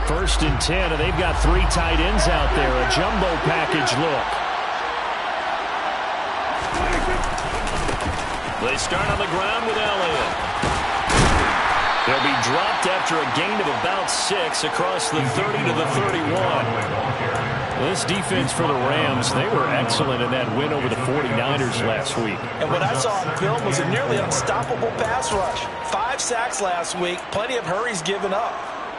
First and 10, and they've got 3 tight ends out there. A jumbo package look. They start on the ground with Elliott. They'll be dropped after a gain of about 6 across the 30 to the 31. This defense for the Rams, they were excellent in that win over the 49ers last week. And what I saw on film was a nearly unstoppable pass rush. 5 sacks last week, plenty of hurries given up.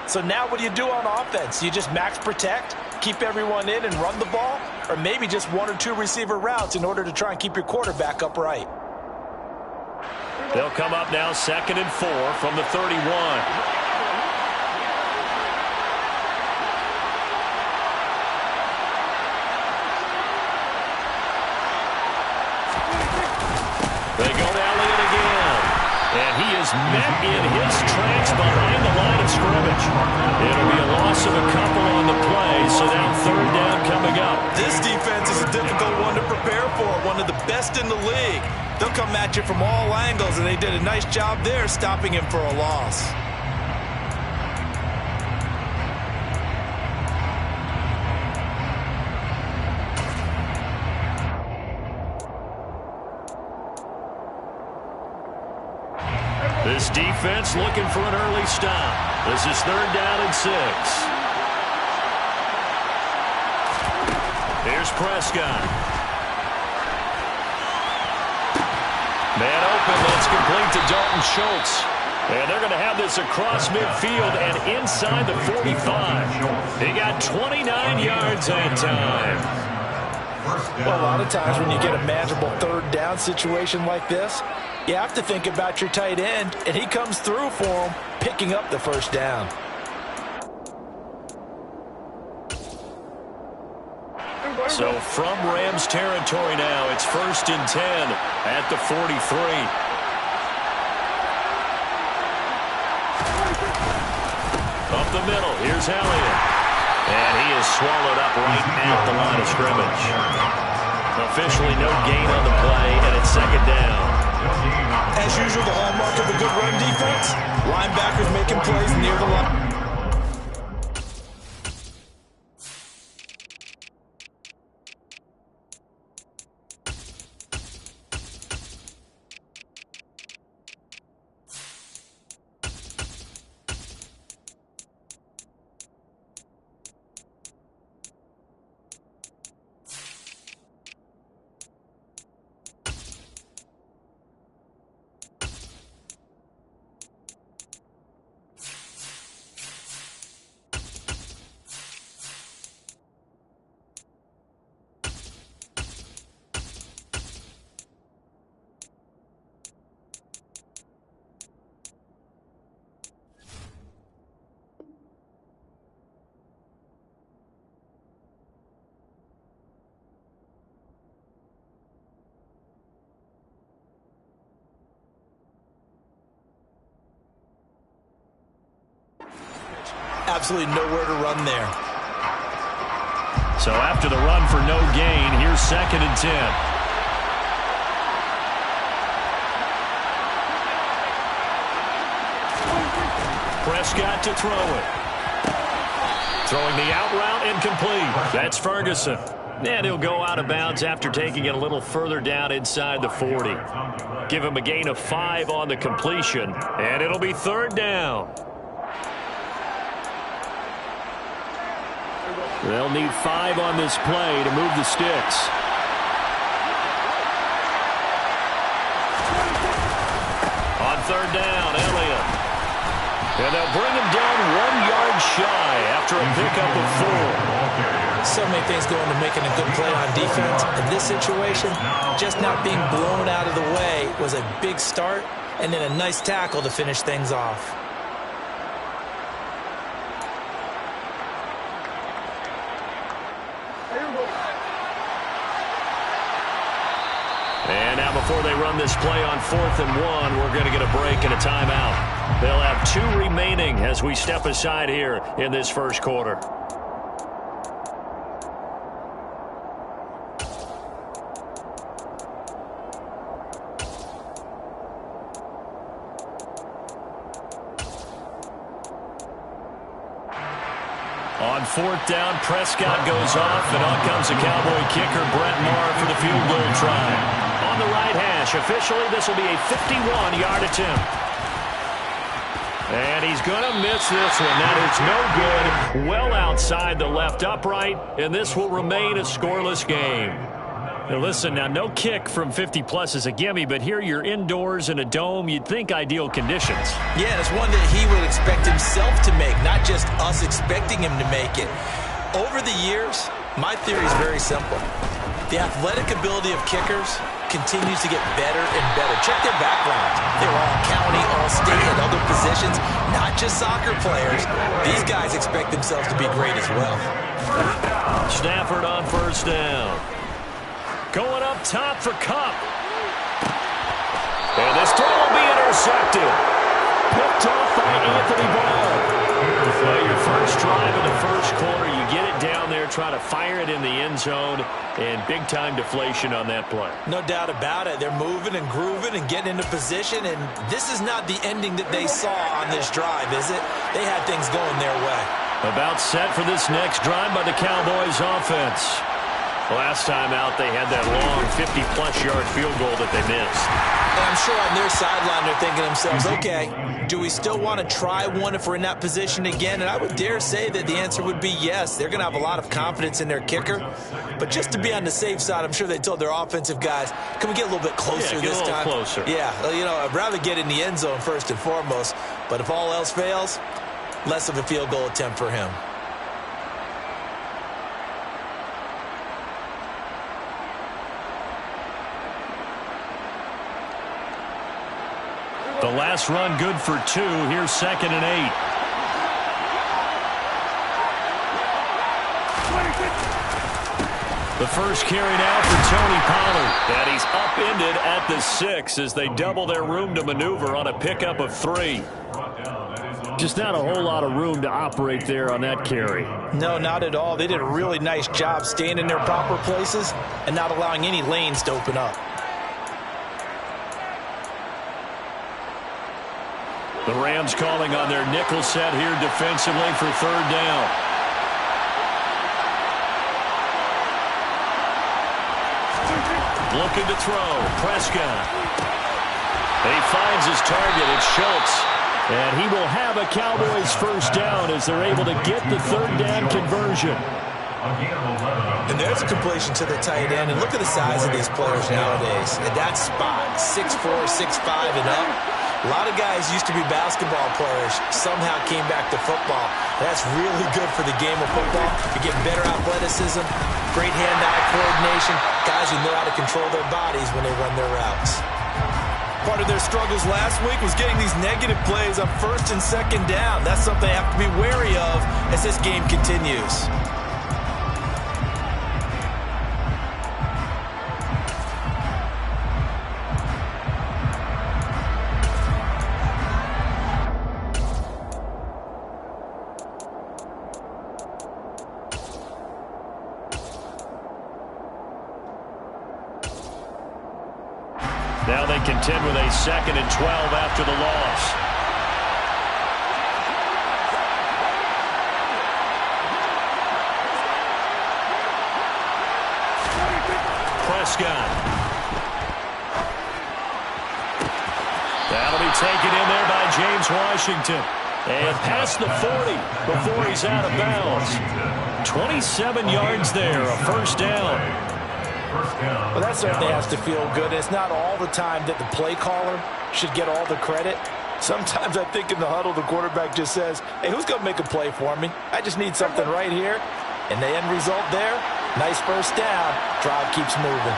So now what do you do on offense? You just max protect, keep everyone in and run the ball? Or maybe just 1 or 2 receiver routes in order to try and keep your quarterback upright? They'll come up now 2nd and 4 from the 31. They go to Elliott again. And he is met in his tracks behind the line of scrimmage. It'll be a loss of a couple on the play, so now 3rd down coming up. This defense is a difficult one to prepare for, one of the best in the league. They'll come at you from all angles, and they did a nice job there stopping him for a loss. This defense looking for an early stop. This is 3rd down and 6. Here's Prescott. Man open, that's complete to Dalton Schultz. And they're going to have this across midfield and inside the 45. He got 29 yards that time. Well, a lot of times when you get a manageable 3rd down situation like this, you have to think about your tight end, and he comes through for him, picking up the 1st down. So from Rams territory now, it's 1st and 10 at the 43. Up the middle, here's Elliott. And he is swallowed up right at the line of scrimmage. Officially no gain on the play, and it's 2nd down. As usual, the hallmark of a good run defense, linebackers making plays near the line. Absolutely nowhere to run there. So after the run for no gain, here's 2nd and 10. Prescott to throw it. Throwing the out route incomplete. That's Ferguson. And he'll go out of bounds after taking it a little further down inside the 40. Give him a gain of 5 on the completion, and it'll be 3rd down. They'll need 5 on this play to move the sticks. On 3rd down, Elliott. And they'll bring him down 1 yard shy after a pickup of 4. So many things go into making a good play on defense. In this situation, just not being blown out of the way was a big start, and then a nice tackle to finish things off. And now before they run this play on 4th and 1, we're going to get a break and a timeout. They'll have 2 remaining as we step aside here in this first quarter. On fourth down, Prescott goes off, and on comes the Cowboy kicker, Brett Maher, for the field goal try. On the right hash, officially, this will be a 51-yard attempt. And he's going to miss this one. That is no good. Well outside the left upright, and this will remain a scoreless game. Now listen, now no kick from 50-plus is a gimme, but here you're indoors in a dome. You'd think ideal conditions. Yeah, and it's one that he would expect himself to make, not just us expecting him to make it. Over the years, my theory is very simple. The athletic ability of kickers continues to get better and better. Check their backgrounds. They were all county, all state, and other positions, not just soccer players. These guys expect themselves to be great as well. Stafford on first down. Going up top for Kupp. And this throw will be intercepted. Picked off by Anthony Barr. Well, your first drive in the first quarter, you get it down there, try to fire it in the end zone, and big-time deflation on that play. No doubt about it. They're moving and grooving and getting into position, and this is not the ending that they saw on this drive, is it? They had things going their way. About set for this next drive by the Cowboys offense. Last time out, they had that long 50-plus yard field goal that they missed. And I'm sure on their sideline they're thinking to themselves, okay, do we still want to try one if we're in that position again? And I would dare say that the answer would be yes. They're going to have a lot of confidence in their kicker. But just to be on the safe side, I'm sure they told their offensive guys, can we get a little bit closer this time? Closer. Yeah, you know, I'd rather get in the end zone first and foremost. But if all else fails, less of a field goal attempt for him. The last run good for 2. Here's 2nd and 8. The first carry now for Tony Pollard. And he's upended at the 6 as they double their room to maneuver on a pickup of 3. Just not a whole lot of room to operate there on that carry. No, not at all. They did a really nice job staying in their proper places and not allowing any lanes to open up. The Rams calling on their nickel set here defensively for 3rd down. Looking to throw. Prescott. He finds his target. It's Schultz. And he will have a Cowboys first down as they're able to get the 3rd down conversion. And there's a completion to the tight end. And look at the size of these players nowadays. At that spot, 6'4", 6'5", and up. A lot of guys used to be basketball players, somehow came back to football. That's really good for the game of football. You're getting better athleticism, great hand-eye coordination, guys who know how to control their bodies when they run their routes. Part of their struggles last week was getting these negative plays on 1st and 2nd down. That's something they have to be wary of as this game continues. Now they contend with a 2nd and 12 after the loss. Prescott. That'll be taken in there by James Washington. And past the 40 before he's out of bounds. 27 yards there, a first down. Well, that certainly has to feel good. It's not all the time that the play caller should get all the credit. Sometimes I think in the huddle, the quarterback just says, hey, who's going to make a play for me? I just need something right here. And the end result there, nice first down. Drive keeps moving.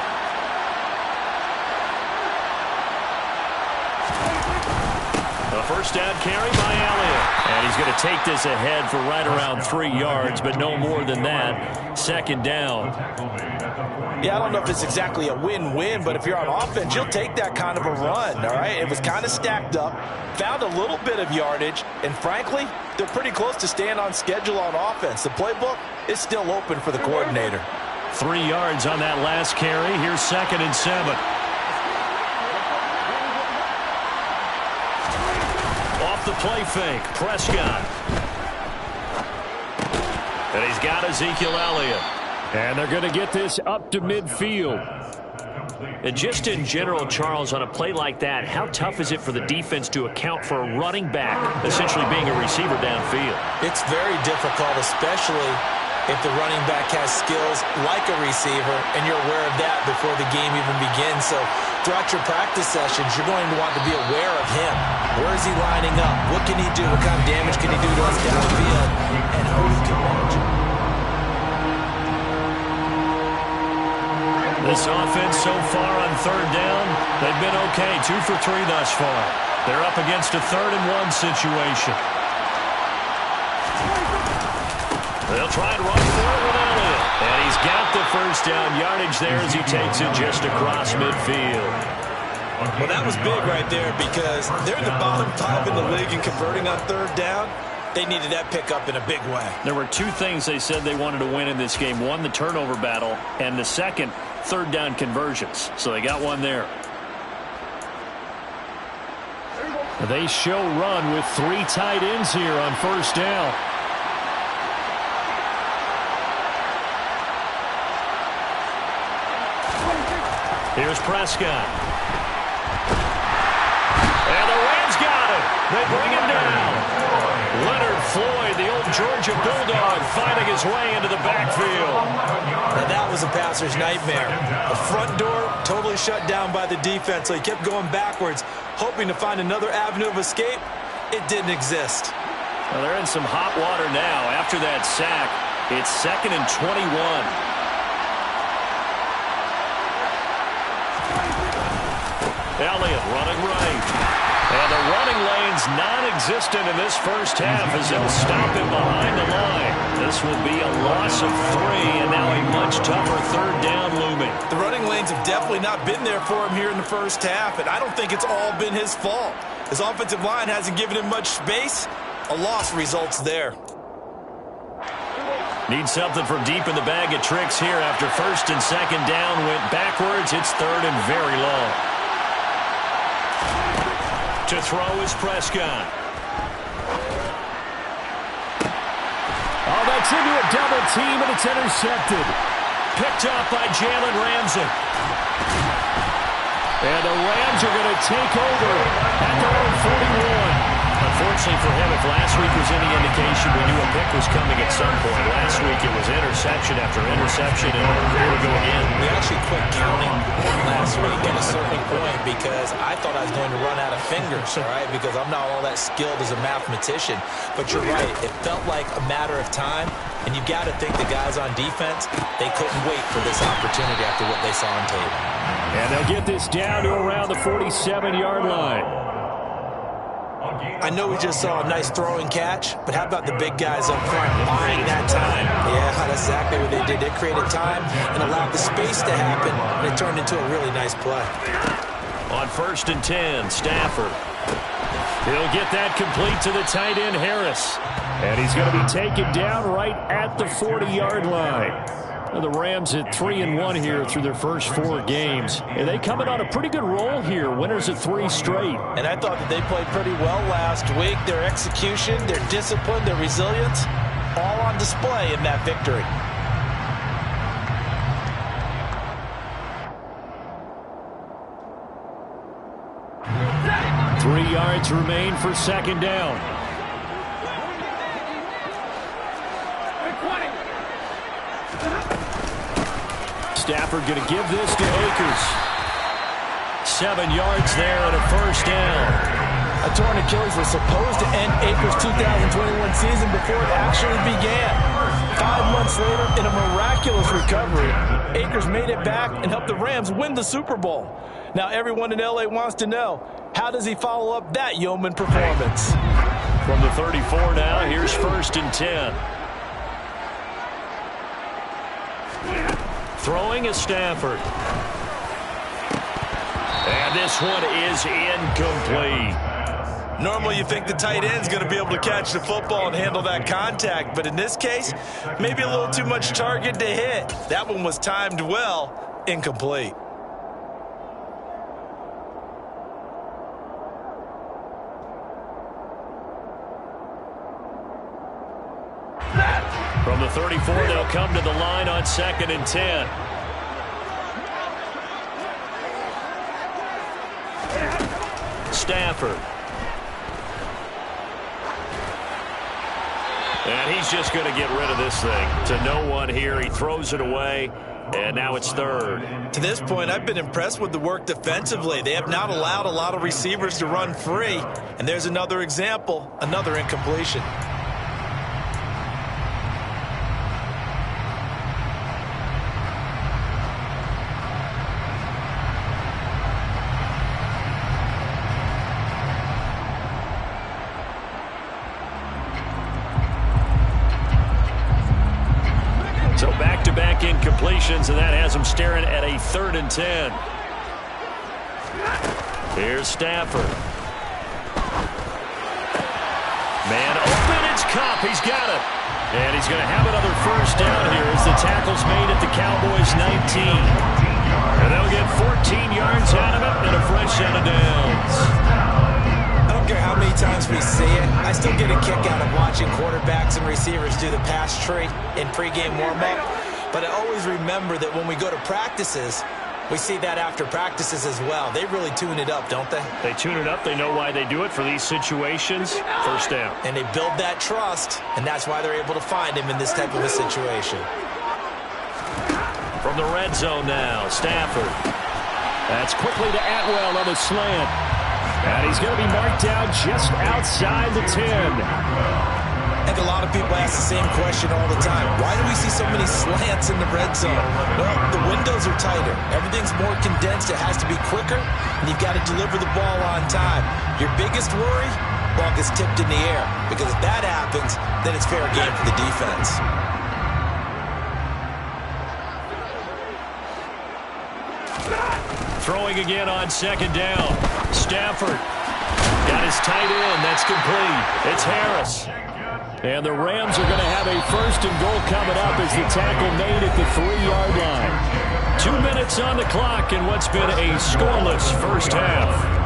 A first down carry by Elliott. And he's going to take this ahead for right around 3 yards, but no more than that. 2nd down. Yeah, I don't know if it's exactly a win-win, but if you're on offense, you'll take that kind of a run, all right? It was kind of stacked up, found a little bit of yardage, and frankly, they're pretty close to staying on schedule on offense. The playbook is still open for the coordinator. 3 yards on that last carry. Here's 2nd and 7. Off the play fake, Prescott. And he's got Ezekiel Elliott. And they're going to get this up to midfield. And just in general, Charles, on a play like that, how tough is it for the defense to account for a running back essentially being a receiver downfield? It's very difficult, especially if the running back has skills like a receiver, and you're aware of that before the game even begins. So throughout your practice sessions, you're going to want to be aware of him. Where is he lining up? What can he do? What kind of damage can he do to us downfield? And who he can manage. This offense so far on third down, they've been okay. 2 for 3 thus far. They're up against a 3rd-and-1 situation. They'll try and run for it with Elliott. And he's got the first down yardage there as he takes it just across midfield. Well, that was big right there because they're in the bottom 5 in the league in converting on third down. They needed that pickup in a big way. There were 2 things they said they wanted to win in this game. One, the turnover battle, and the second, third down conversions. So they got one there. They show run with 3 tight ends here on first down. Here's Prescott. And the Rams got him. They bring him down. Leonard Floyd, the old Georgia Bulldog, finding his way into the backfield. And that was a passer's nightmare. The front door totally shut down by the defense, so he kept going backwards, hoping to find another avenue of escape. It didn't exist. Well, they're in some hot water now. After that sack, it's 2nd and 21. Elliott running right. And the running lane's non-existent in this first half as they'll stop him behind the line. This will be a loss of 3, and now a much tougher third down looming. The running lanes have definitely not been there for him here in the first half, and I don't think it's all been his fault. His offensive line hasn't given him much space. A loss results there. Need something from deep in the bag of tricks here after 1st and 2nd down went backwards. It's 3rd and very long. To throw is Prescott. Oh, that's into a double team, and it's intercepted. Picked up by Jalen Ramsey. And the Rams are going to take over at their own 41. Unfortunately for him, if last week was any indication, we knew a pick was coming at some point. Last week it was interception after interception, and here we go again. We actually quit counting last week at a certain point because I thought I was going to run out of fingers, all right, because I'm not all that skilled as a mathematician. But you're right, it felt like a matter of time, and you got to think the guys on defense, they couldn't wait for this opportunity after what they saw on tape. And they'll get this down to around the 47-yard line. I know we just saw a nice throwing catch, but how about the big guys up front buying that time? Yeah, that's exactly what they did. They created time and allowed the space to happen, and it turned into a really nice play. On 1st and 10, Stafford. He'll get that complete to the tight end, Harris. And he's going to be taken down right at the 40-yard line. Well, the Rams at 3-1 here through their first 4 games. And they coming on a pretty good roll here. Winners of 3 straight. And I thought that they played pretty well last week. Their execution, their discipline, their resilience, all on display in that victory. Three yards remain for 2nd down. Stafford going to give this to Akers. 7 yards there and a first down. A torn Achilles was supposed to end Akers' 2021 season before it actually began. 5 months later, in a miraculous recovery, Akers made it back and helped the Rams win the Super Bowl. Now everyone in L.A. wants to know, how does he follow up that yeoman performance? From the 34 now, here's 1st and 10. Throwing is Stafford. And this one is incomplete. Normally you think the tight end's going to be able to catch the football and handle that contact, but in this case, maybe a little too much target to hit. That one was timed well, incomplete. From From the 34, they'll come to the line on 2nd and 10. Stafford. And he's just going to get rid of this thing. To no one here. He throws it away. And now it's 3rd. To this point, I've been impressed with the work defensively. They have not allowed a lot of receivers to run free. And there's another example, another incompletion. So back-to-back incompletions, and that has them staring at a 3rd and 10. Here's Stafford. Man open, it's Kupp. He's got it. And he's going to have another first down here as the tackle's made at the Cowboys' 19. And they'll get 14 yards out of it and a fresh set of downs. I don't care how many times we see it. I still get a kick out of watching quarterbacks and receivers do the pass tree in pregame warm-up. But I always remember that when we go to practices, we see that after practices as well. They really tune it up, don't they? They tune it up. They know why they do it for these situations. First down. And they build that trust, and that's why they're able to find him in this type of a situation. From the red zone now, Stafford. That's quickly to Atwell on the slant. And he's going to be marked down just outside the 10. I think a lot of people ask the same question all the time. Why do we see so many slants in the red zone? Well, the windows are tighter. Everything's more condensed. It has to be quicker, and you've got to deliver the ball on time. Your biggest worry? Ball gets tipped in the air, because if that happens, then it's fair game for the defense. Throwing again on 2nd down. Stafford got his tight end. That's complete. It's Harris. And the Rams are going to have a 1st and goal coming up as the tackle made at the 3-yard line. 2 minutes on the clock in what's been a scoreless first half.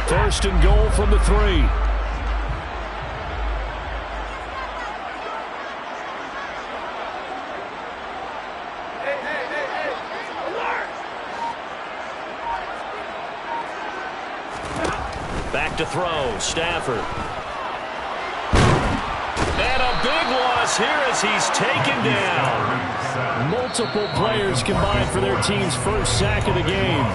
First and goal from the 3. Back to throw, Stafford. And a big loss here as he's taken down. Multiple players combined for their team's first sack of the game.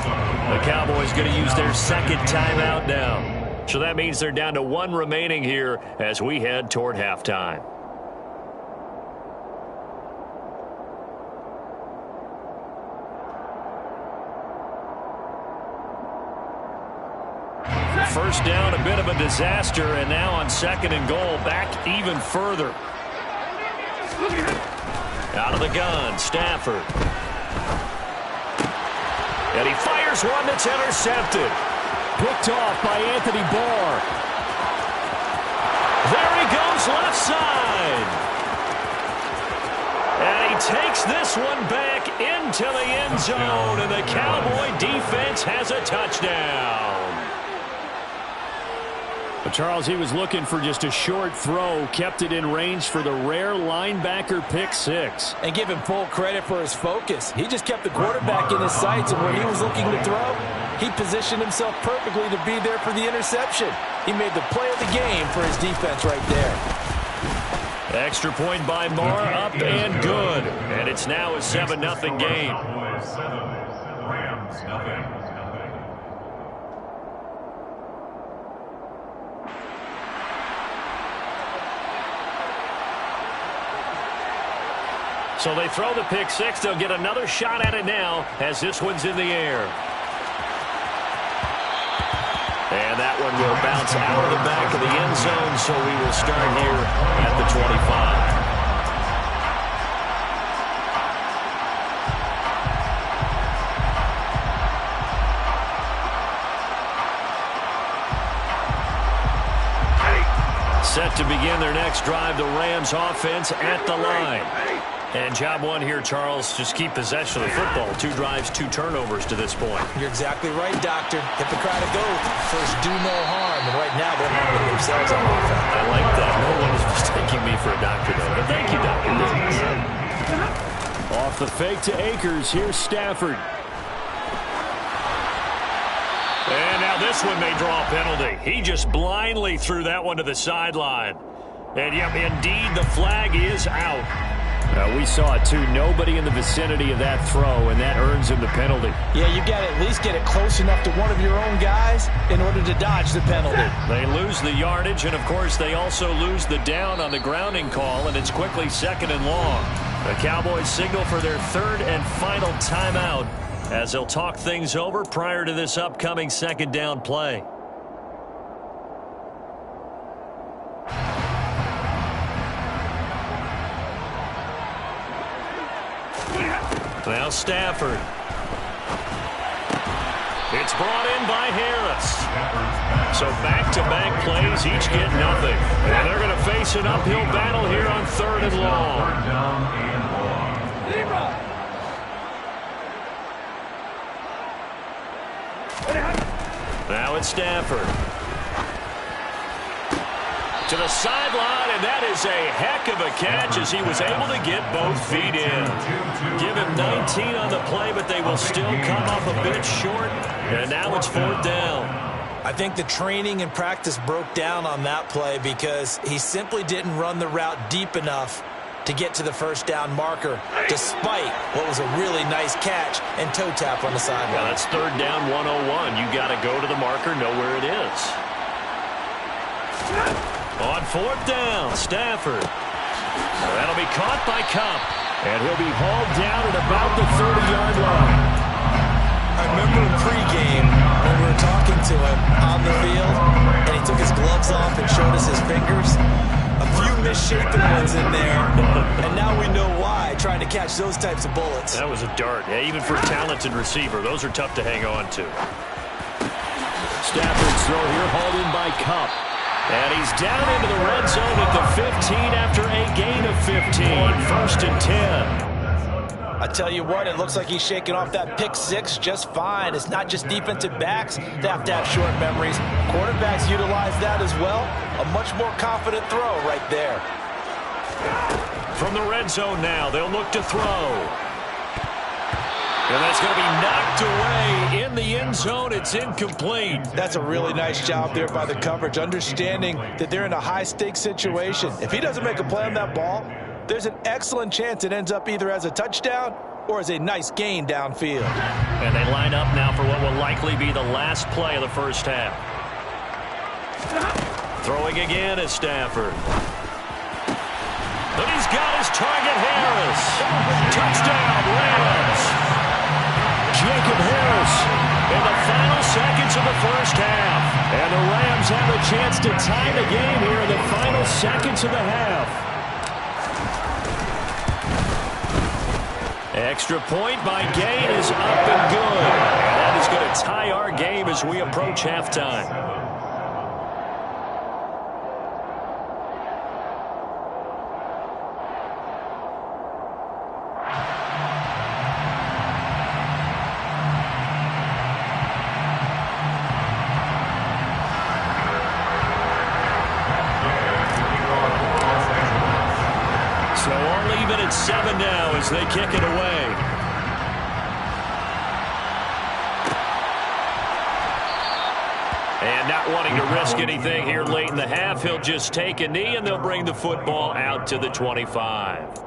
The Cowboys going to use their 2nd timeout now. So that means they're down to 1 remaining here as we head toward halftime. First down, a bit of a disaster, and now on 2nd and goal, back even further. Out of the gun, Stafford. And he fires one that's intercepted. Picked off by Anthony Barr. There he goes left side. And he takes this one back into the end zone, and the Cowboy defense has a touchdown. But Charles, he was looking for just a short throw, kept it in range for the rare linebacker pick 6. And give him full credit for his focus. He just kept the quarterback in his sights, and when he was looking to throw, he positioned himself perfectly to be there for the interception. He made the play of the game for his defense right there. Extra point by Mara, up and good. And it's now a 7-0 game. So they throw the pick 6. They'll get another shot at it now as this one's in the air. And that one will bounce out of the back of the end zone, so we will start here at the 25. Set to begin their next drive, the Rams offense at the line. And job one here, Charles, just keep possession of the football. 2 drives, 2 turnovers to this point. You're exactly right, Doctor. Hippocratic oath. First, do no harm. And right now, they're harming themselves on offense. I like that. No one is mistaking me for a doctor, though. But thank you, Doctor. Off the fake to Akers. Here's Stafford. And now this one may draw a penalty. He just blindly threw that one to the sideline. And, yep, indeed, the flag is out. We saw it, too. Nobody in the vicinity of that throw, and that earns him the penalty. Yeah, you got to at least get it close enough to one of your own guys in order to dodge the penalty. They lose the yardage, and, of course, they also lose the down on the grounding call, and it's quickly 2nd and long. The Cowboys signal for their 3rd and final timeout as they'll talk things over prior to this upcoming 2nd down play. Now Stafford. It's brought in by Harris. So back-to-back plays, each get nothing. And they're going to face an uphill battle here on 3rd and long. Now it's Stafford. To the sideline, and that is a heck of a catch as he was able to get both feet in. Give him 19 on the play, but they will still come up a bit short, and now it's 4th down. I think the training and practice broke down on that play because he simply didn't run the route deep enough to get to the 1st down marker, despite what was a really nice catch and toe tap on the sideline. Yeah, that's 3rd down 101. You got to go to the marker, know where it is. On 4th down, Stafford. That'll be caught by Kupp. And he'll be hauled down at about the 30-yard line. I remember in pregame when we were talking to him on the field, and he took his gloves off and showed us his fingers. A few misshapen ones in there, and now we know why, trying to catch those types of bullets. That was a dart. Yeah, even for a talented receiver, those are tough to hang on to. Stafford's throw here hauled in by Kupp. And he's down into the red zone at the 15 after a gain of 15. 1st and 10. I tell you what, it looks like he's shaking off that pick 6 just fine. It's not just defensive backs that have to have short memories. Quarterbacks utilize that as well. A much more confident throw right there. From the red zone now, they'll look to throw. And that's going to be knocked away in the end zone. It's incomplete. That's a really nice job there by the coverage, understanding that they're in a high-stakes situation. If he doesn't make a play on that ball, there's an excellent chance it ends up either as a touchdown or as a nice gain downfield. And they line up now for what will likely be the last play of the 1st half. Throwing again is Stafford. But he's got his target, Harris. Touchdown, Rams. Jacob Harris in the final seconds of the 1st half. And the Rams have a chance to tie the game here in the final seconds of the half. Extra point by Gain is up and good. And that is going to tie our game as we approach halftime. So all even at 7 now as they kick it away. And not wanting to risk anything here late in the half, he'll just take a knee and they'll bring the football out to the 25.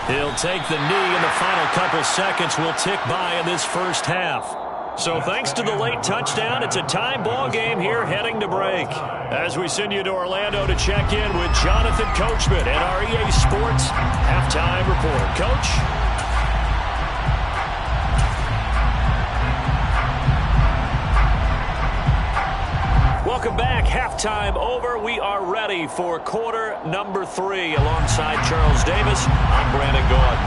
He'll take the knee, and the final couple seconds will tick by in this 1st half. So thanks to the late touchdown, it's a tie ball game here heading to break. As we send you to Orlando to check in with Jonathan Coachman and our EA Sports Halftime Report. Coach? Welcome back. Halftime over. We are ready for quarter number 3. Alongside Charles Davis, I'm Brandon Gaudin.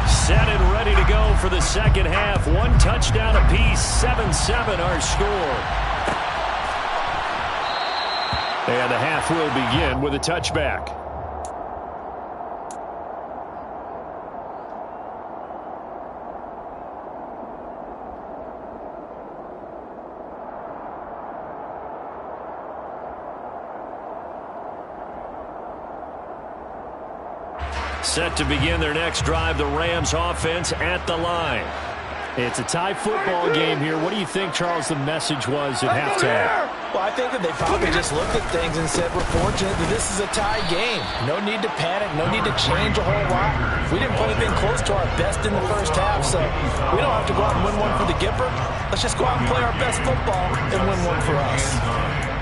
Set and ready to go for the second half. 1 touchdown apiece, 7-7 our score. And the half will begin with a touchback. Set to begin their next drive, the Rams offense at the line. It's a tie football game here. What do you think, Charles, the message was at halftime? Well, I think that they probably just looked at things and said, we're fortunate that this is a tie game. No need to panic, no need to change a whole lot. We didn't play anything close to our best in the first half, so we don't have to go out and win one for the Gipper. Let's just go out and play our best football and win one for us.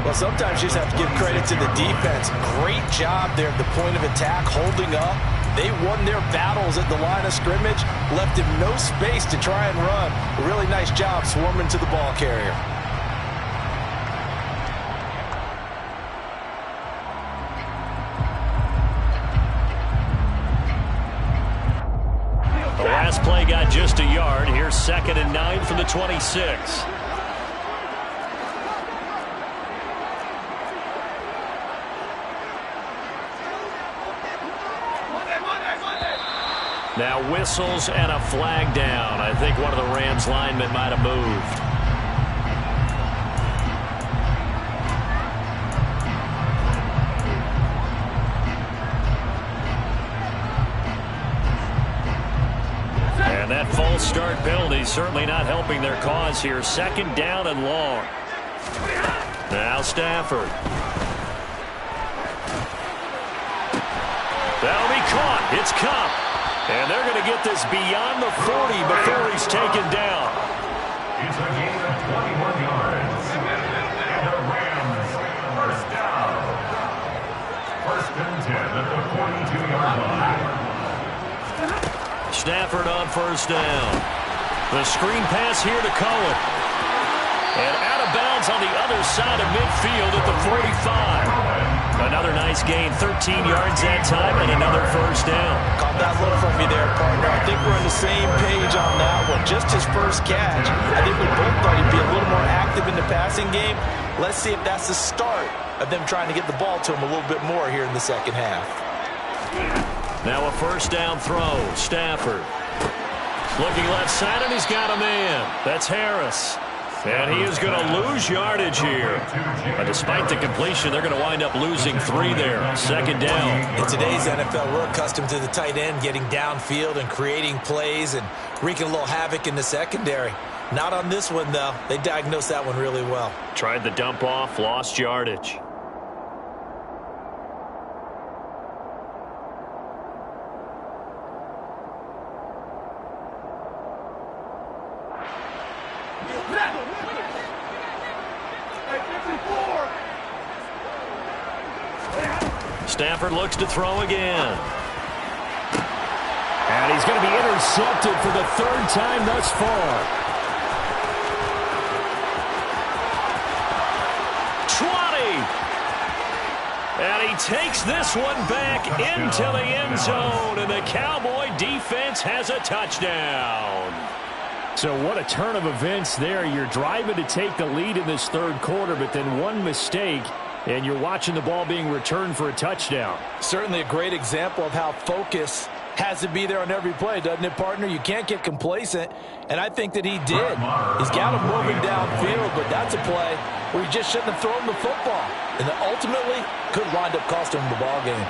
Well, sometimes you just have to give credit to the defense. Great job there at the point of attack, holding up. They won their battles at the line of scrimmage, left him no space to try and run. A really nice job swarming to the ball carrier. The last play got just a yard. Here's 2nd and 9 from the 26. Now whistles and a flag down. I think one of the Rams linemen might have moved. And that false start penalty certainly not helping their cause here. 2nd down and long. Now Stafford. That'll be caught. It's Kupp. And they're going to get this beyond the 40 before he's taken down. It's a gain of 21 yards. And the Rams first down. 1st and 10 at the 42-yard line. Stafford on 1st down. The screen pass here to Cohen. And out of bounds on the other side of midfield at the 45. Another nice gain, 13 yards that time, and another 1st down. Caught that look from me there, partner. I think we're on the same page on that one. Just his first catch. I think we both thought he'd be a little more active in the passing game. Let's see if that's the start of them trying to get the ball to him a little bit more here in the second half. Now a 1st down throw. Stafford. Looking left side, and he's got a man. That's Harris. And he is going to lose yardage here. But despite the completion, they're going to wind up losing 3 there. 2nd down. In today's NFL, we're accustomed to the tight end getting downfield and creating plays and wreaking a little havoc in the secondary. Not on this one, though. They diagnosed that one really well. Tried the dump off, lost yardage. Stafford looks to throw again. And he's going to be intercepted for the 3rd time thus far. 20. And he takes this one back into the end zone. And the Cowboy defense has a touchdown. So what a turn of events there. You're driving to take the lead in this 3rd quarter, but then one mistake, and you're watching the ball being returned for a touchdown. Certainly a great example of how focus has to be there on every play, doesn't it, partner? You can't get complacent, and I think that he did. He's got him moving downfield, but that's a play where you just shouldn't have thrown the football, and that ultimately could wind up costing him the ball game.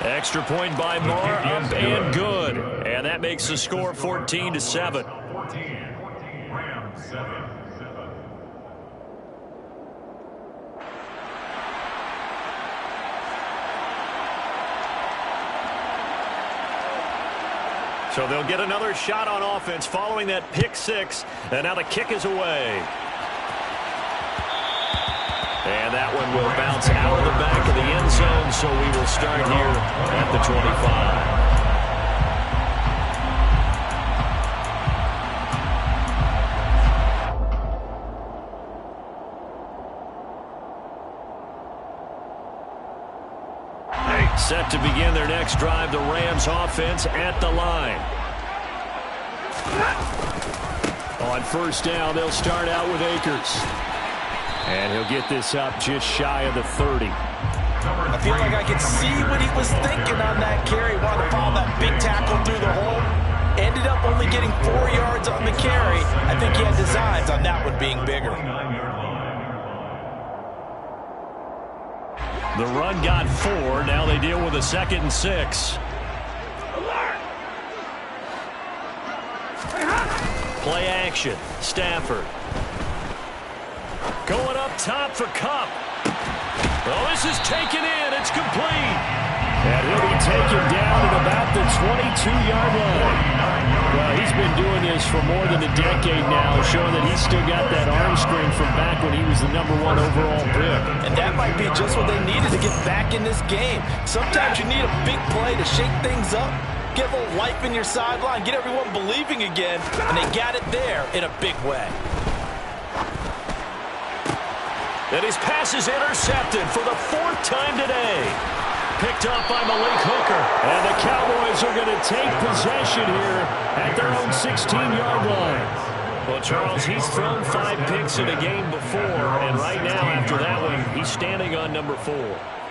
Extra point by Moore, up and good. And that makes the score 14-7. 14. Rams 7. So they'll get another shot on offense following that pick 6. And now the kick is away. And that one will bounce out of the back of the end zone, so we will start here at the 25. Set to begin their next drive, the Rams offense at the line. On first down, they'll start out with Akers. And he'll get this up just shy of the 30. I feel like I could see what he was thinking on that carry. Wanted to follow that big tackle through the hole. Ended up only getting 4 yards on the carry. I think he had designs on that one being bigger. The run got 4. Now they deal with a 2nd and 6. Play action. Stafford. Going up top for Kupp. Oh, this is taken in. It's complete. And he'll be taken down at about the 22-yard line. Well, he's been doing this for more than a decade now, showing that he's still got that arm strength from back when he was the #1 overall pick. And that might be just what they needed to get back in this game. Sometimes you need a big play to shake things up, get a little life in your sideline, get everyone believing again, and they got it there in a big way. And his pass is intercepted for the 4th time today. Picked up by Malik Hooker. And the Cowboys are going to take possession here at their own 16-yard line. Well, Charles, he's thrown 5 picks in a game before, and right now, after that one, he's standing on number 4.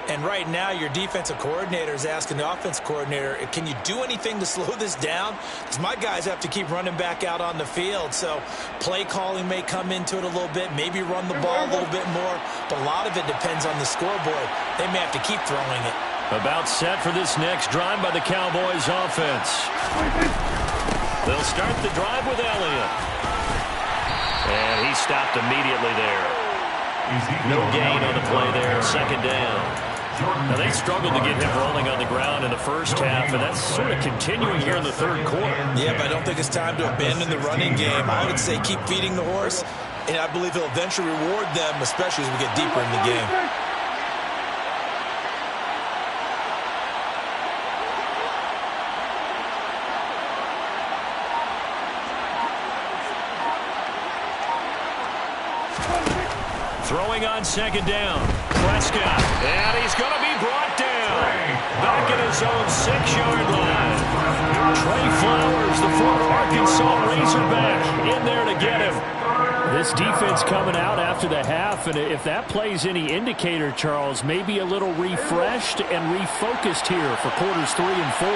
And right now, your defensive coordinator is asking the offense coordinator, can you do anything to slow this down? Because my guys have to keep running back out on the field. So play calling may come into it a little bit, maybe run the ball a little bit more. But a lot of it depends on the scoreboard. They may have to keep throwing it. About set for this next drive by the Cowboys offense. They'll start the drive with Elliott. And he stopped immediately there. No gain on the play there. 2nd down. Now, they struggled to get him rolling on the ground in the first half, and that's sort of continuing here in the 3rd quarter. Yeah, but I don't think it's time to abandon the running game. I would say keep feeding the horse, and I believe he'll eventually reward them, especially as we get deeper in the game. Throwing on 2nd down. Prescott. And he's going to be brought down. Back at his own 6-yard line. Trey Flowers, the former Arkansas Razorback, in there to get him. This defense coming out after the half, and if that plays any indicator, Charles, maybe a little refreshed and refocused here for quarters 3 and 4.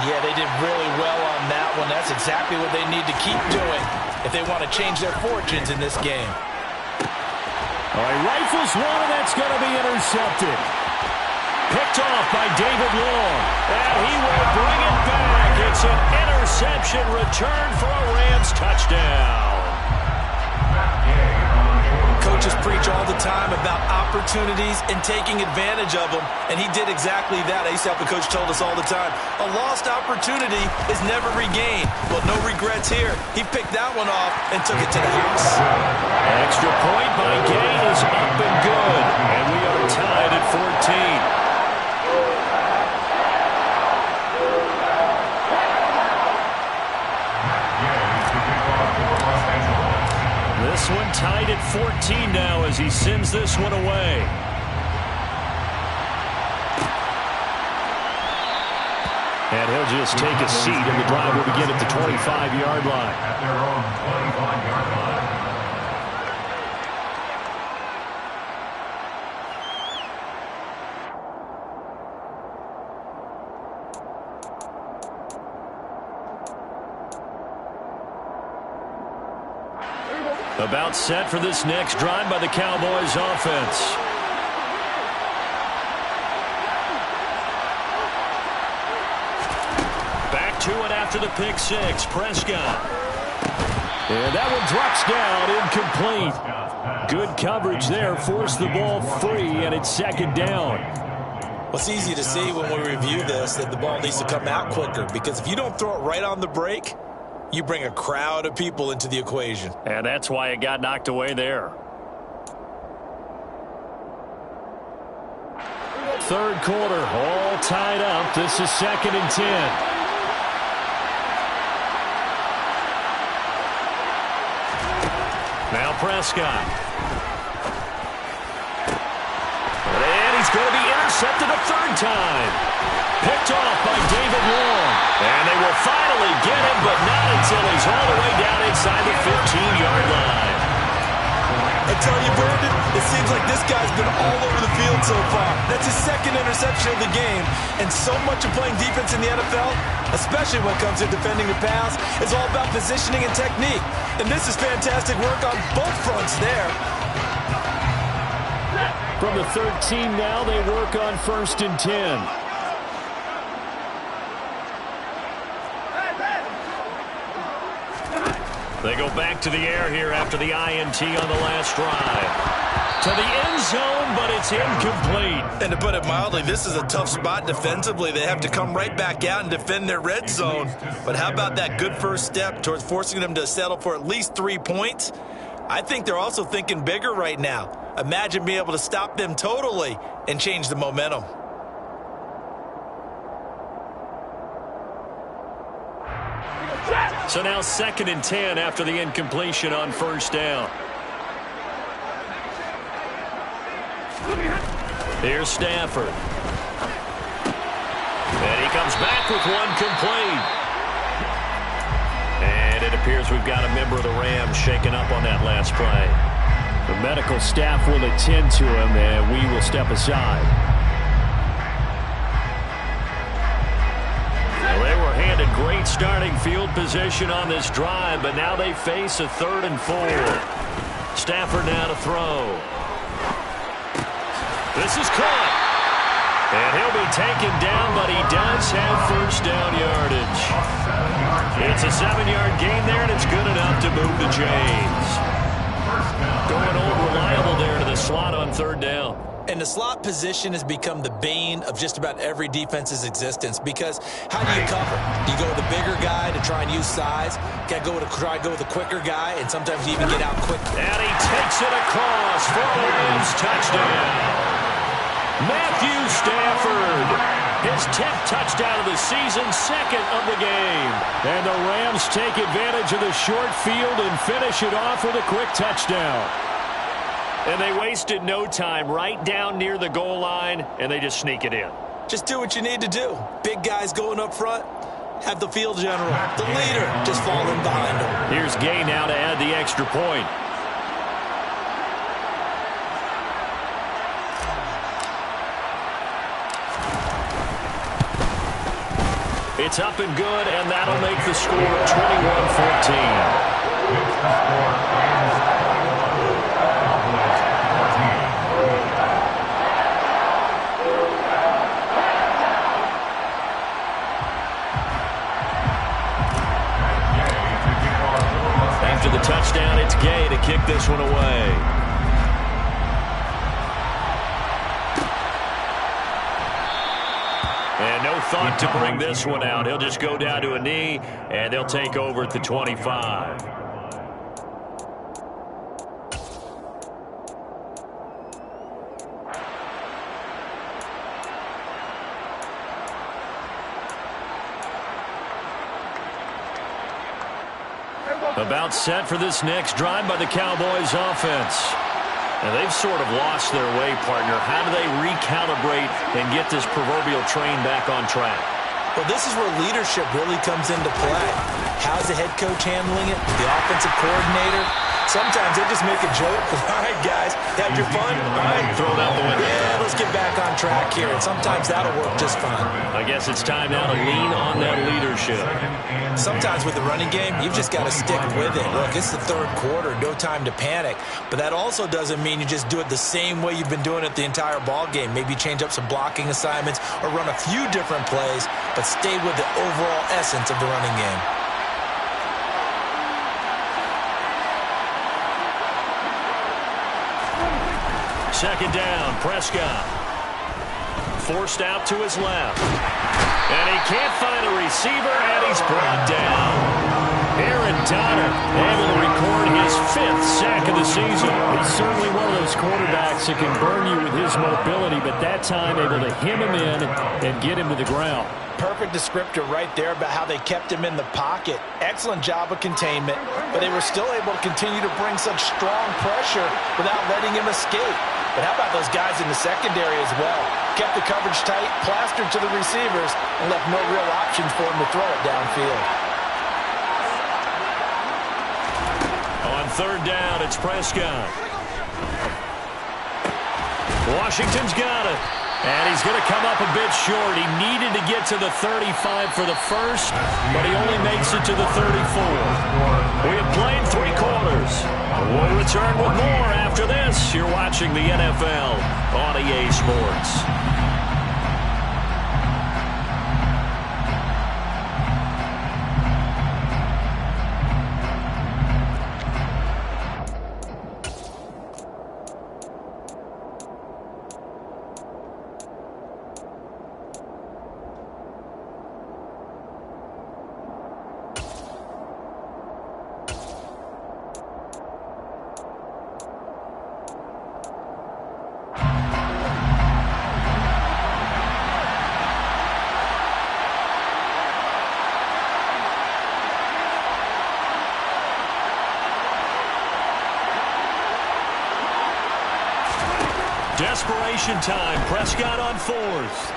Yeah, they did really well on that one. That's exactly what they need to keep doing if they want to change their fortunes in this game. All right, rifles one, and that's going to be intercepted. Picked off by David Long. And he will bring it back. It's an interception return for a Rams touchdown. Coaches preach all the time about opportunities and taking advantage of them, and he did exactly that. I used to have a coach told us all the time, a lost opportunity is never regained. Well, no regrets here. He picked that one off and took it to the house. Extra point by Gay is up and good, and we are tied at 14. This one tied at 14 now as he sends this one away. And he'll just take a seat, and the drive will begin at the 25-yard line. At their own 25-yard line. About set for this next drive by the Cowboys offense. Back to it after the pick six. Prescott. And that one drops down, incomplete. Good coverage there, forced the ball free, and it's 2nd down. Well, it's easy to see when we review this that the ball needs to come out quicker, because if you don't throw it right on the break, you bring a crowd of people into the equation. And that's why it got knocked away there. 3rd quarter, all tied up. This is 2nd and 10. Now Prescott. And he's going to be intercepted a third time. Picked off by David Long. And they will finally get him, but not until he's all the way down inside the 15-yard line. I tell you, Brandon, it seems like this guy's been all over the field so far. That's his second interception of the game. And so much of playing defense in the NFL, especially when it comes to defending the pass, is all about positioning and technique. And this is fantastic work on both fronts there. From the 13 now, they work on 1st and 10. They go back to the air here after the INT on the last drive. To the end zone, but it's incomplete. And to put it mildly, this is a tough spot defensively. They have to come right back out and defend their red zone. But how about that good first step towards forcing them to settle for at least 3 points? I think they're also thinking bigger right now. Imagine being able to stop them totally and change the momentum. So now 2nd and 10 after the incompletion on 1st down. Here's Stafford. And he comes back with one complete. And it appears we've got a member of the Rams shaken up on that last play. The medical staff will attend to him, and we will step aside. Well, they were handed great starting field position on this drive, but now they face a 3rd and 4. Stafford now to throw. This is caught. And he'll be taken down, but he does have 1st down yardage. It's a 7-yard gain there, and it's good enough to move the chains. Going old reliable there to the slot on 3rd down. And the slot position has become the bane of just about every defense's existence, because how do you cover? Do you go with a bigger guy to try and use size? Got to try to go with a quicker guy, and sometimes you even get out quick. And he takes it across for a Rams touchdown. Matthew Stafford, his 10th touchdown of the season, 2nd of the game. And the Rams take advantage of the short field and finish it off with a quick touchdown. And they wasted no time, right down near the goal line, and they just sneak it in. Just do what you need to do. Big guys going up front, have the field general, the leader, just fall in behind him. Here's Gay now to add the extra point. It's up and good, and that'll make the score 21-14. After the touchdown, it's Gay to kick this one away. And no thought to bring this one out. He'll just go down to a knee, and they'll take over at the 25. About set for this next drive by the Cowboys offense. And they've sort of lost their way, partner. How do they recalibrate and get this proverbial train back on track? Well, this is where leadership really comes into play. How's the head coach handling it? The offensive coordinator? Sometimes they just make a joke. All right, guys, had your fun? All right, throw it out the window. Yeah, let's get back on track here. And sometimes that'll work just fine. I guess it's time now to lean on that leadership. Sometimes with the running game, you've just got to stick with it. Look, it's the 3rd quarter, no time to panic. But that also doesn't mean you just do it the same way you've been doing it the entire ball game. Maybe change up some blocking assignments or run a few different plays, but stay with the overall essence of the running game. Second down, Prescott. Forced out to his left. And he can't find a receiver, and he's brought down. Aaron Donald able to record his 5th sack of the season. He's certainly one of those quarterbacks that can burn you with his mobility, but that time able to hem him in and get him to the ground. Perfect descriptor right there about how they kept him in the pocket. Excellent job of containment, but they were still able to continue to bring such strong pressure without letting him escape. But how about those guys in the secondary as well? Kept the coverage tight, plastered to the receivers, and left no real options for him to throw it downfield. On 3rd down, it's Prescott. Washington's got it. And he's going to come up a bit short. He needed to get to the 35 for the first, but he only makes it to the 34. We have played 3 quarters. We'll return with more after this. You're watching the NFL on EA Sports. Desperation time. Prescott on 4th.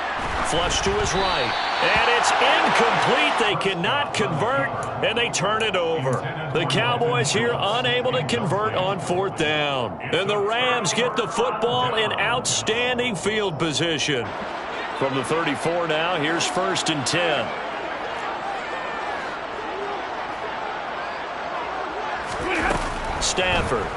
Flush to his right. And it's incomplete. They cannot convert, and they turn it over. The Cowboys here unable to convert on 4th down. And the Rams get the football in outstanding field position. From the 34 now, here's 1st and 10. Stafford.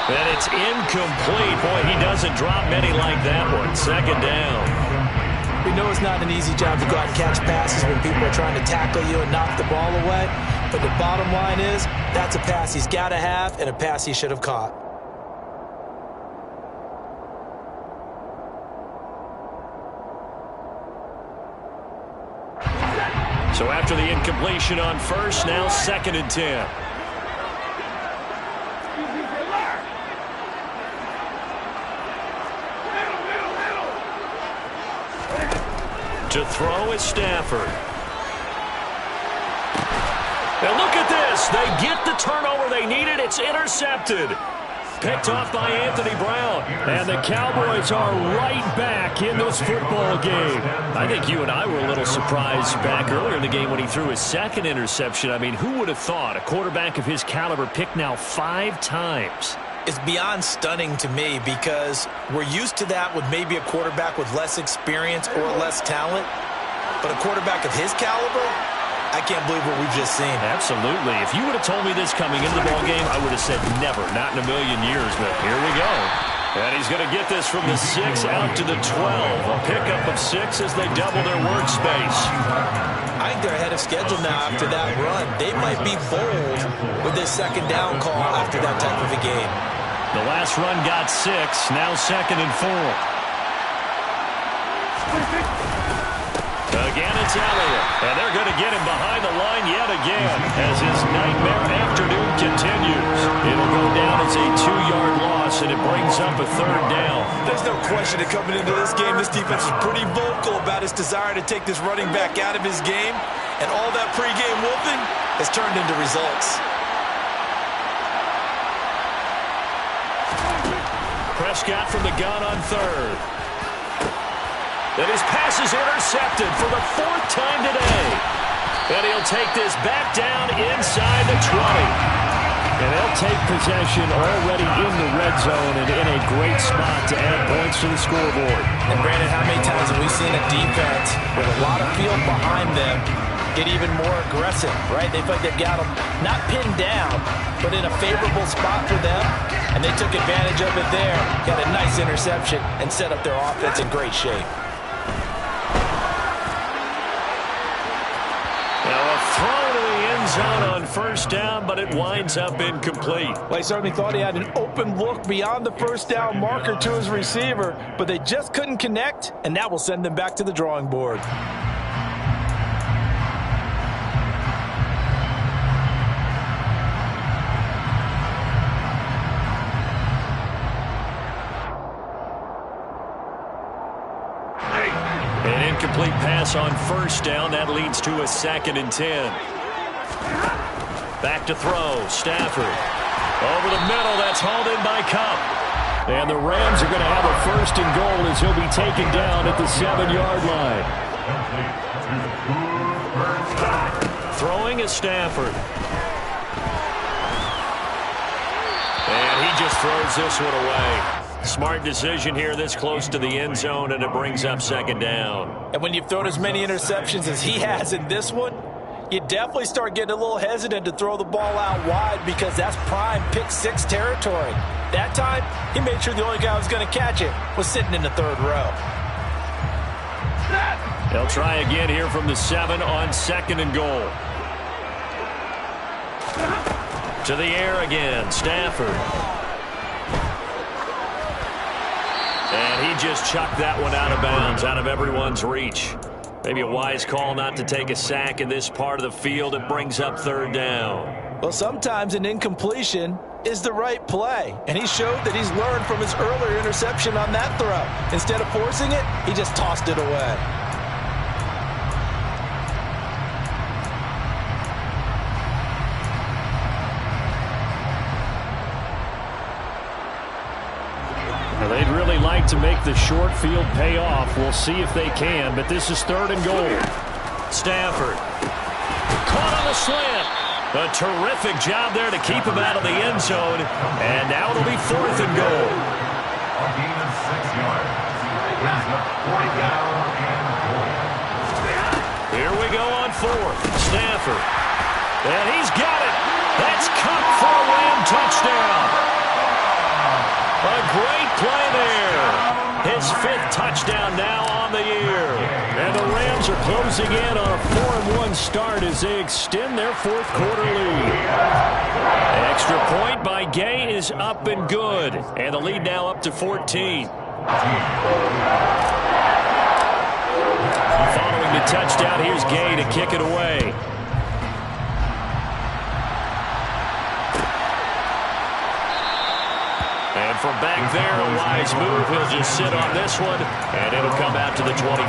And it's incomplete. Boy, he doesn't drop many like that one. 2nd down. We know it's not an easy job to go out and catch passes when people are trying to tackle you and knock the ball away. But the bottom line is, that's a pass he's got to have and a pass he should have caught. So after the incompletion on 1st, now 2nd and 10. To throw is Stafford. And look at this. They get the turnover they needed. It's intercepted. Picked off by Anthony Brown. And the Cowboys are right back in this football game. I think you and I were a little surprised back earlier in the game when he threw his 2nd interception. I mean, who would have thought a quarterback of his caliber picked now 5 times? It's beyond stunning to me because we're used to that with maybe a quarterback with less experience or less talent. But a quarterback of his caliber, I can't believe what we've just seen. Absolutely. If you would have told me this coming into the ballgame, I would have said never, not in a million years. But here we go. And he's going to get this from the 6 out to the 12. A pickup of 6 as they double their workspace. I think they're ahead of schedule now after that run. They might be bold with this 2nd down call after that type of a game. The last run got 6, now 2nd and 4. Again, it's Elliott. And they're going to get him behind the line yet again as his nightmare afternoon continues. It'll go down as a 2-yard loss, and it brings up a 3rd down. There's no question that coming into this game, this defense is pretty vocal about its desire to take this running back out of his game. And all that pregame wolfing has turned into results. Prescott from the gun on 3rd. And his pass is intercepted for the 4th time today. And he'll take this back down inside the 20. And they'll take possession already in the red zone and in a great spot to add points to the scoreboard. And Brandon, how many times have we seen a defense with a lot of field behind them get even more aggressive, right? They feel like they've got them not pinned down, but in a favorable spot for them. And they took advantage of it there, got a nice interception, and set up their offense in great shape. Throw to the end zone on 1st down, but it winds up incomplete. Well, he certainly thought he had an open look beyond the 1st down marker to his receiver, but they just couldn't connect, and that will send them back to the drawing board. incomplete pass on first down. That leads to a 2nd and 10. Back to throw. Stafford. Over the middle. That's hauled in by Kupp. And the Rams are going to have a 1st and goal as he'll be taken down at the 7-yard line. Throwing is Stafford. And he just throws this one away. Smart decision here this close to the end zone, and it brings up 2nd down. And when you've thrown as many interceptions as he has in this one, you definitely start getting a little hesitant to throw the ball out wide because that's prime pick-6 territory. That time, he made sure the only guy who was going to catch it was sitting in the 3rd row. They'll try again here from the 7 on 2nd and goal. To the air again, Stafford. And he just chucked that one out of bounds, out of everyone's reach. Maybe a wise call not to take a sack in this part of the field. It brings up 3rd down. Well, sometimes an incompletion is the right play, and he showed that he's learned from his earlier interception on that throw. Instead of forcing it, he just tossed it away. Well, they'd really like to make the short field pay off. We'll see if they can, but this is 3rd and goal. Stafford. Caught on the slant. A terrific job there to keep him out of the end zone. And now it'll be 4th and goal. A gain of 6 yards. Brings up 4th down and goal. Here we go on 4th. Stafford. And he's got it. That's Kupp for a Ram touchdown. A great play there. His 5th touchdown now on the year. And the Rams are closing in on a 4-1 start as they extend their 4th quarter lead. Extra point by Gay is up and good. And the lead now up to 14. Following the touchdown, here's Gay to kick it away. And from back there, a wise move. He'll just sit on this one, and it'll come out to the 25.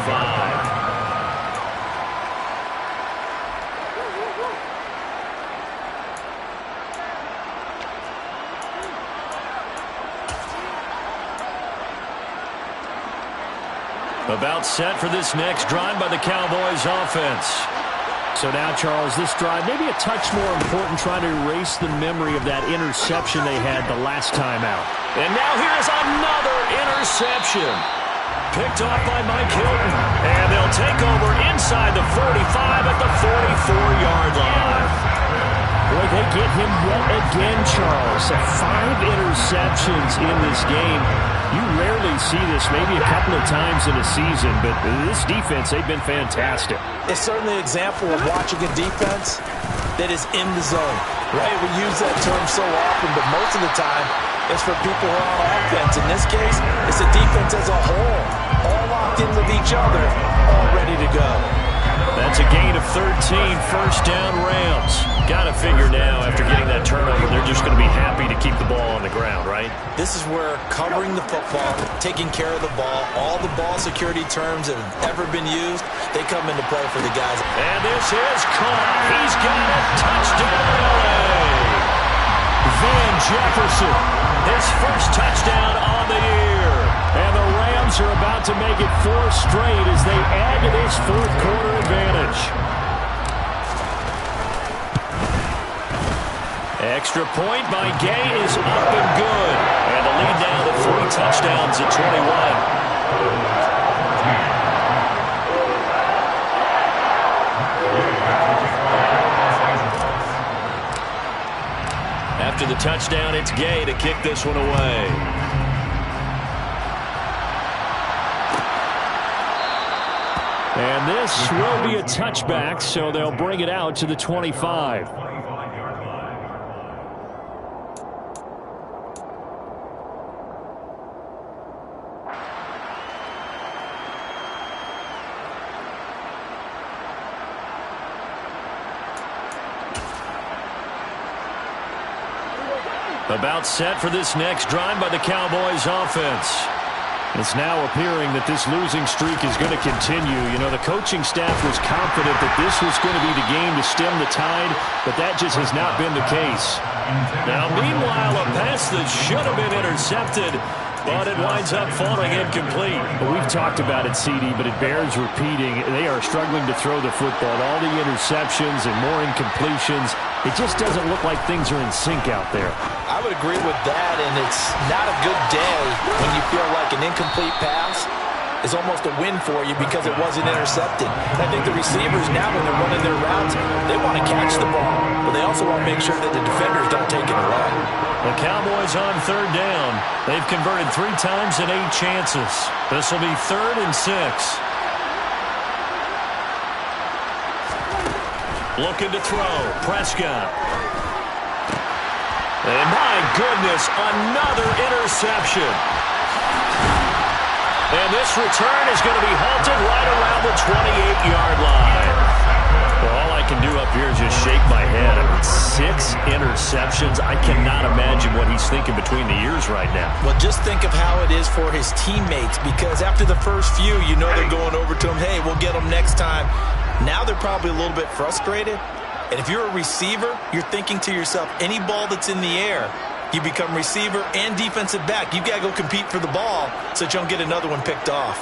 About set for this next drive by the Cowboys offense. So now, Charles, this drive maybe a touch more important, trying to erase the memory of that interception they had the last time out. And now here's another interception. Picked off by Mike Hilton. And they'll take over inside the 45 at the 44-yard line. Boy, they get him yet again, Charles. 5 interceptions in this game. You rarely see this, maybe a couple of times in a season, but this defense, they've been fantastic. It's certainly an example of watching a defense that is in the zone, right? We use that term so often, but most of the time, it's for people who are on offense. In this case, it's the defense as a whole, all locked in with each other, all ready to go. That's a gain of 13, 1st down Rams. Got to figure now, after getting that turnover, they're just going to be happy to keep the ball on the ground, right? This is where covering the football, taking care of the ball, all the ball security terms that have ever been used, they come into play for the guys. And this is caught. He's got a touchdown LA. Van Jefferson, his 1st touchdown on the year. And the Rams are about to make it 4 straight as they add to this 4th quarter advantage. Extra point by Gay is up and good. And the lead now to 3 touchdowns at 21. After the touchdown, it's Gay to kick this one away. And this will be a touchback, so they'll bring it out to the 25. About set for this next drive by the Cowboys offense. It's now appearing that this losing streak is going to continue. You know, the coaching staff was confident that this was going to be the game to stem the tide, but that just has not been the case. Now, meanwhile, a pass that should have been intercepted, but it winds up falling incomplete. Well, we've talked about it, CD, but it bears repeating. They are struggling to throw the football. All the interceptions and more incompletions, it just doesn't look like things are in sync out there. I would agree with that, and it's not a good day when you feel like an incomplete pass is almost a win for you because it wasn't intercepted. And I think the receivers now, when they're running their routes, they want to catch the ball, but they also want to make sure that the defenders don't take it away. The Cowboys on third down. They've converted 3 times and 8 chances. This will be 3rd and 6. Looking to throw. Prescott. And my goodness, another interception. And this return is going to be halted right around the 28-yard line. Well, all I can do up here is just shake my head. I mean, 6 interceptions. I cannot imagine what he's thinking between the ears right now. Well, just think of how it is for his teammates, because after the first few, you know they're going over to him, hey, we'll get them next time. Now they're probably a little bit frustrated. And if you're a receiver, you're thinking to yourself, any ball that's in the air, you become receiver and defensive back. You've got to go compete for the ball so that you don't get another one picked off.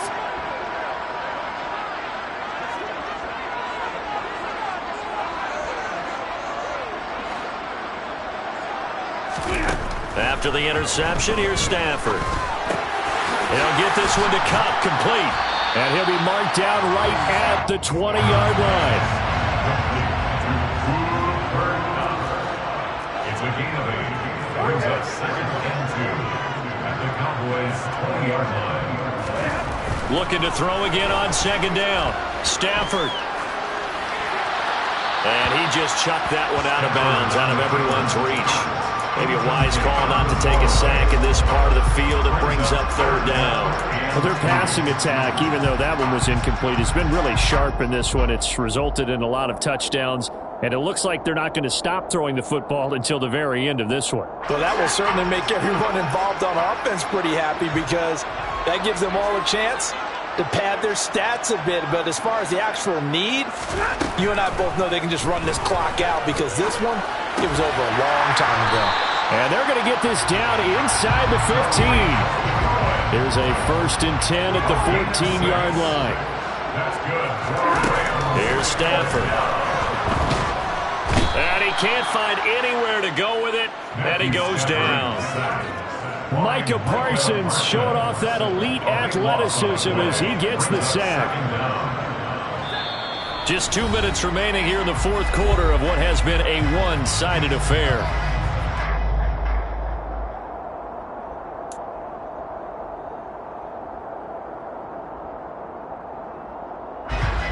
After the interception, here's Stafford. He'll get this one to Kupp, complete. And he'll be marked down right at the 20-yard line. It's a gain of 8. Brings up 2nd and 2 at the Cowboys' 20-yard line. Looking to throw again on 2nd down. Stafford. And he just chucked that one out of bounds, out of everyone's reach. Maybe a wise call not to take a sack in this part of the field. It brings up 3rd down. Well, their passing attack, even though that one was incomplete, has been really sharp in this one. It's resulted in a lot of touchdowns, and it looks like they're not going to stop throwing the football until the very end of this one. Well, that will certainly make everyone involved on offense pretty happy, because that gives them all a chance to pad their stats a bit. But as far as the actual need, you and I both know they can just run this clock out, because this one, it was over a long time ago. And they're going to get this down inside the 15. Here's a 1st and 10 at the 14-yard line. That's good. Here's Stafford. And he can't find anywhere to go with it, and he goes down. Micah Parsons showing off that elite athleticism as he gets the sack. Just 2 minutes remaining here in the 4th quarter of what has been a one-sided affair.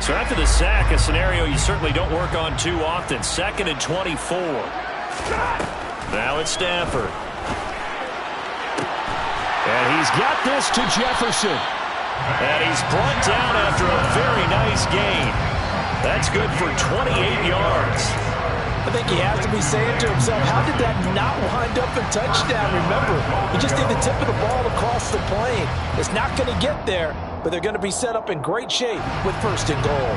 So after the sack, a scenario you certainly don't work on too often. 2nd and 24. Now it's Stafford. And he's got this to Jefferson. And he's brought down after a very nice gain. That's good for 28 yards. I think he has to be saying to himself, how did that not wind up a touchdown? Remember, he just did the tip of the ball across the plane. It's not going to get there, but they're going to be set up in great shape with 1st and goal.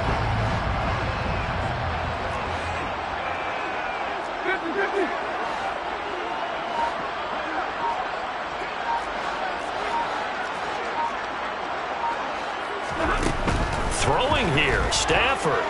Throwing here, Stafford.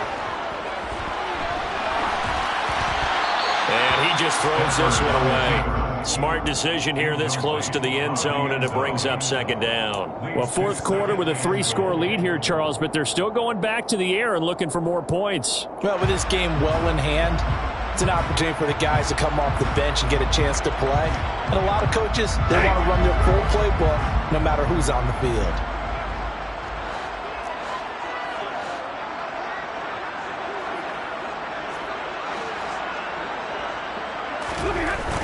And he just throws this one away. Smart decision here this close to the end zone, and it brings up 2nd down. Well, 4th quarter with a 3-score lead here, Charles, but they're still going back to the air and looking for more points. Well, with this game well in hand, it's an opportunity for the guys to come off the bench and get a chance to play. And a lot of coaches, they want to run their full playbook no matter who's on the field.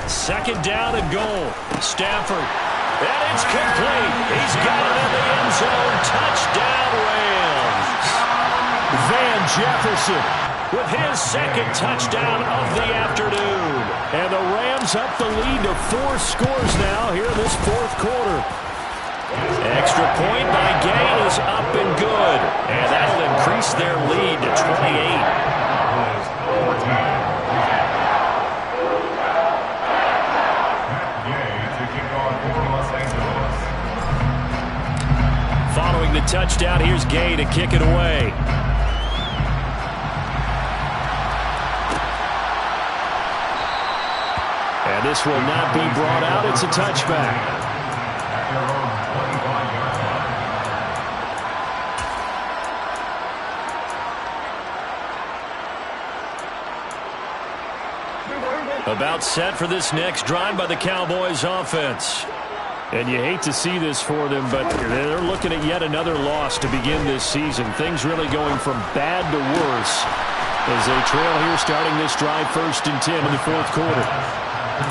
2nd down and goal. Stafford. And it's complete. He's got it in the end zone. Touchdown, Rams. Van Jefferson with his 2nd touchdown of the afternoon. And the Rams up the lead to 4 scores now here in this 4th quarter. Extra point by Gay is up and good. And that'll increase their lead to 28. Following the touchdown, here's Gay to kick it away. And this will not be brought out. It's a touchback. About set for this next drive by the Cowboys offense. And you hate to see this for them, but they're looking at yet another loss to begin this season. Things really going from bad to worse as they trail here starting this drive 1st and 10 in the 4th quarter.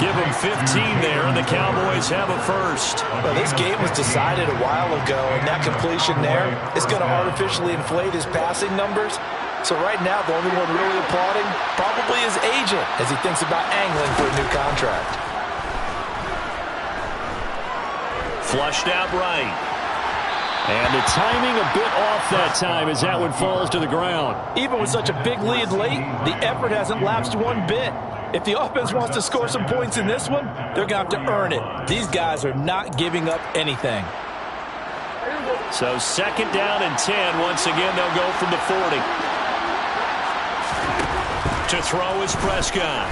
Give them 15 there, and the Cowboys have a first. Well, this game was decided a while ago, and that completion there is going to artificially inflate his passing numbers. So right now, the only one really applauding probably his agent as he thinks about angling for a new contract. Flushed out right. And the timing a bit off that time as that one falls to the ground. Even with such a big lead late, the effort hasn't lapsed one bit. If the offense wants to score some points in this one, they're going to have to earn it. These guys are not giving up anything. So 2nd down and 10. Once again, they'll go from the 40. To throw is Prescott.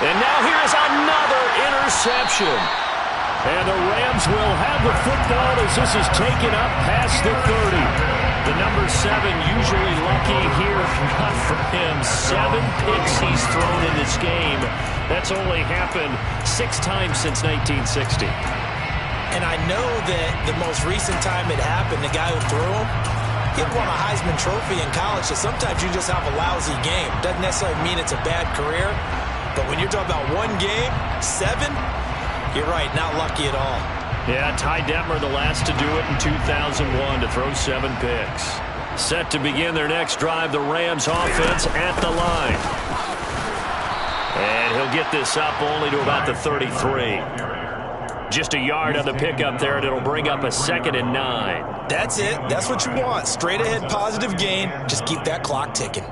And now here is another interception. And the Rams will have the football as this is taken up past the 30. The number 7 usually lucky here, not for him. 7 picks he's thrown in this game. That's only happened 6 times since 1960. And I know that the most recent time it happened, the guy who threw him, he won a Heisman Trophy in college, so sometimes you just have a lousy game. Doesn't necessarily mean it's a bad career, but when you're talking about one game, 7, you're right, not lucky at all. Yeah, Ty Detmer the last to do it in 2001 to throw 7 picks. Set to begin their next drive, the Rams offense at the line. And he'll get this up only to about the 33. Just a yard on the pickup there, and it'll bring up a 2nd and 9. That's it. That's what you want. Straight ahead positive gain. Just keep that clock ticking.